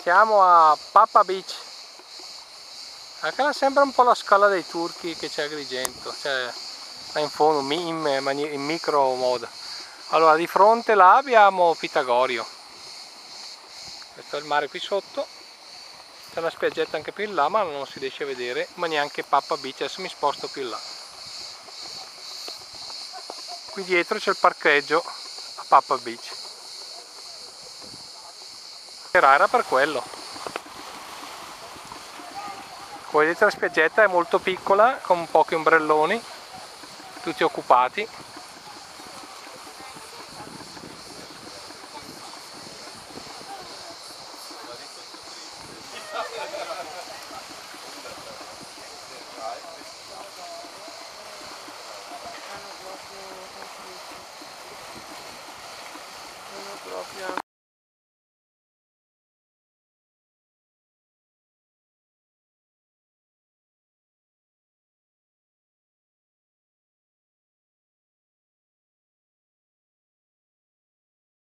Siamo a Papa Beach. Anche là sembra un po' la scala dei turchi che c'è a Agrigento, cioè là in fondo, in micro modo. Allora, di fronte là abbiamo Pitagorio. Questo è il mare qui sotto. C'è una spiaggetta anche più in là, ma non si riesce a vedere, ma neanche Papa Beach. Adesso mi sposto più in là. Qui dietro c'è il parcheggio a Papa Beach. Era per quello. Come vedete la spiaggetta è molto piccola, con pochi ombrelloni, tutti occupati. Proprio